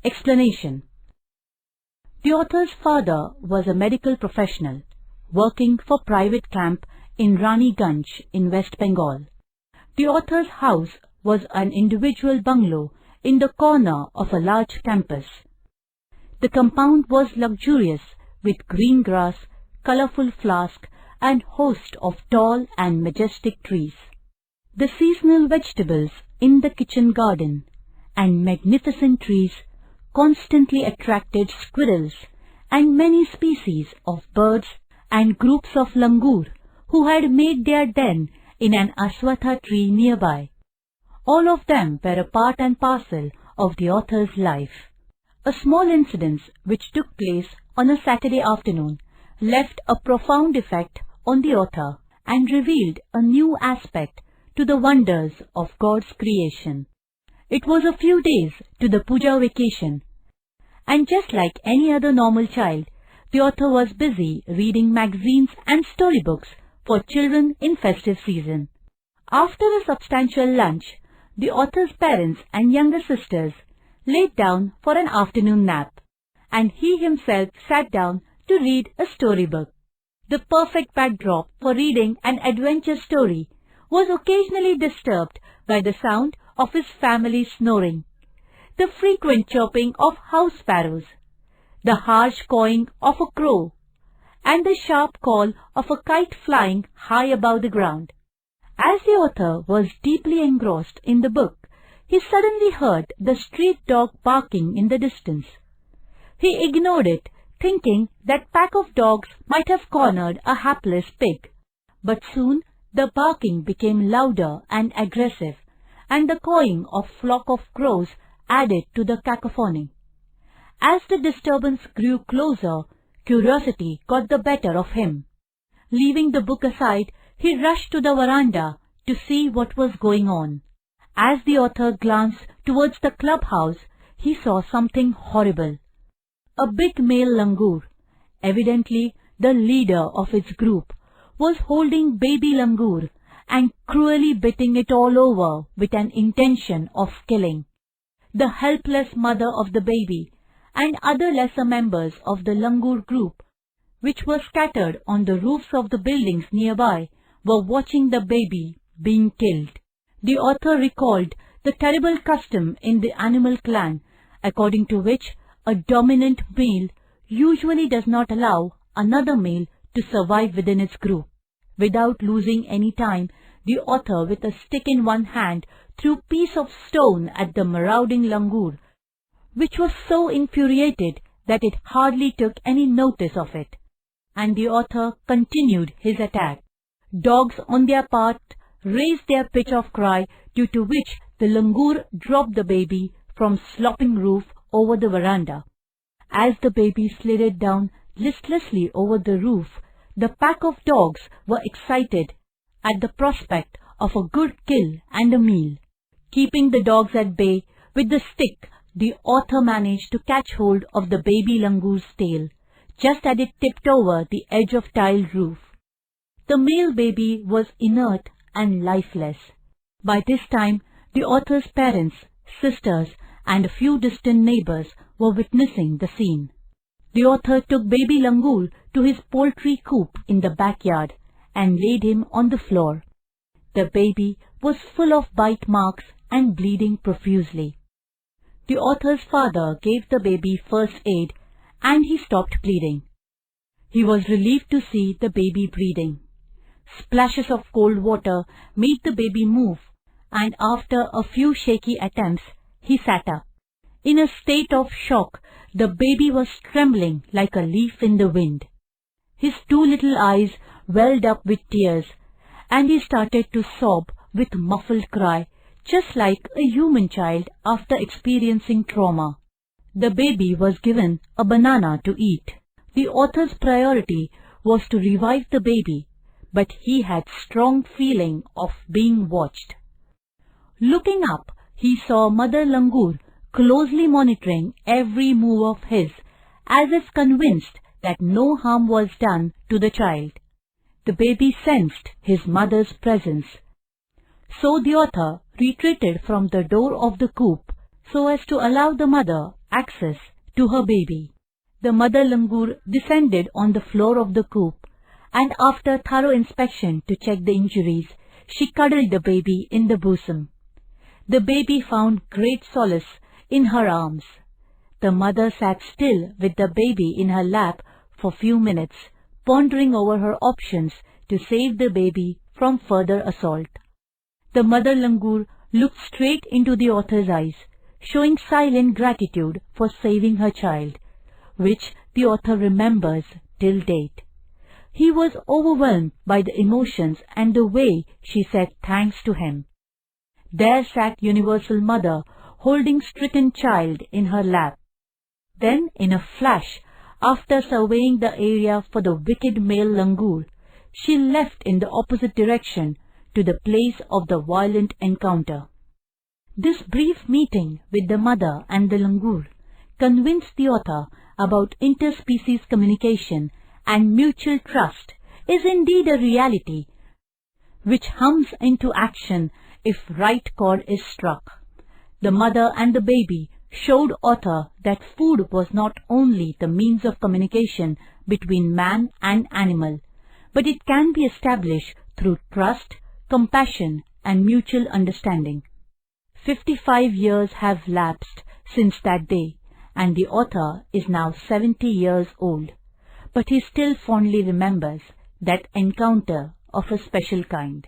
Explanation. The author's father was a medical professional working for private camp in Raniganj in West Bengal. The author's house was an individual bungalow in the corner of a large campus. The compound was luxurious with green grass, colorful flask and host of tall and majestic trees. The seasonal vegetables in the kitchen garden and magnificent trees constantly attracted squirrels and many species of birds and groups of langur who had made their den in an aswatha tree nearby. All of them were a part and parcel of the author's life. A small incident which took place on a Saturday afternoon left a profound effect on the author and revealed a new aspect to the wonders of God's creation. It was a few days to the puja vacation, and just like any other normal child, the author was busy reading magazines and storybooks for children in festive season. After a substantial lunch, the author's parents and younger sisters laid down for an afternoon nap, and he himself sat down to read a storybook. The perfect backdrop for reading an adventure story was occasionally disturbed by the sound of his family snoring, the frequent chirping of house sparrows, the harsh cawing of a crow, and the sharp call of a kite flying high above the ground. As the author was deeply engrossed in the book, he suddenly heard the street dog barking in the distance. He ignored it, thinking that pack of dogs might have cornered a hapless pig. But soon the barking became louder and aggressive, and the cawing of flock of crows added to the cacophony. As the disturbance grew closer, curiosity got the better of him. Leaving the book aside, he rushed to the veranda to see what was going on. As the author glanced towards the clubhouse, he saw something horrible. A big male langur, evidently the leader of its group, was holding baby langur and cruelly biting it all over with an intention of killing. The helpless mother of the baby and other lesser members of the langur group, which were scattered on the roofs of the buildings nearby, were watching the baby being killed. The author recalled the terrible custom in the animal clan, according to which a dominant male usually does not allow another male to survive within its group. Without losing any time, the author, with a stick in one hand, threw a piece of stone at the marauding langur, which was so infuriated that it hardly took any notice of it, and the author continued his attack. Dogs, on their part, raised their pitch of cry, due to which the langur dropped the baby from sloping roof over the veranda. As the baby slid down listlessly over the roof, the pack of dogs were excited at the prospect of a good kill and a meal. Keeping the dogs at bay with the stick, the author managed to catch hold of the baby langur's tail, just as it tipped over the edge of tiled roof. The male baby was inert and lifeless. By this time, the author's parents, sisters, and a few distant neighbors were witnessing the scene. The author took baby langur to his poultry coop in the backyard and laid him on the floor. The baby was full of bite marks and bleeding profusely. The author's father gave the baby first aid and he stopped bleeding. He was relieved to see the baby breathing. Splashes of cold water made the baby move, and after a few shaky attempts, he sat up. In a state of shock, the baby was trembling like a leaf in the wind. His two little eyes welled up with tears, and he started to sob with muffled cry, just like a human child after experiencing trauma. The baby was given a banana to eat. The author's priority was to revive the baby, but he had strong feeling of being watched. Looking up, he saw Mother Langur closely monitoring every move of his, as if convinced that no harm was done to the child. The baby sensed his mother's presence. So the author retreated from the door of the coop so as to allow the mother access to her baby. The mother langur descended on the floor of the coop, and after thorough inspection to check the injuries, she cuddled the baby in the bosom. The baby found great solace in her arms. The mother sat still with the baby in her lap for few minutes, pondering over her options to save the baby from further assault. The mother langur looked straight into the author's eyes, showing silent gratitude for saving her child, which the author remembers till date. He was overwhelmed by the emotions and the way she said thanks to him. There sat Universal Mother holding stricken child in her lap. Then, in a flash, after surveying the area for the wicked male langur, she left in the opposite direction to the place of the violent encounter. This brief meeting with the mother and the langur convinced the author about interspecies communication and mutual trust is indeed a reality which hums into action if right chord is struck. The mother and the baby showed author that food was not only the means of communication between man and animal, but it can be established through trust, compassion, and mutual understanding. 55 years have lapsed since that day, and the author is now 70 years old, but he still fondly remembers that encounter of a special kind.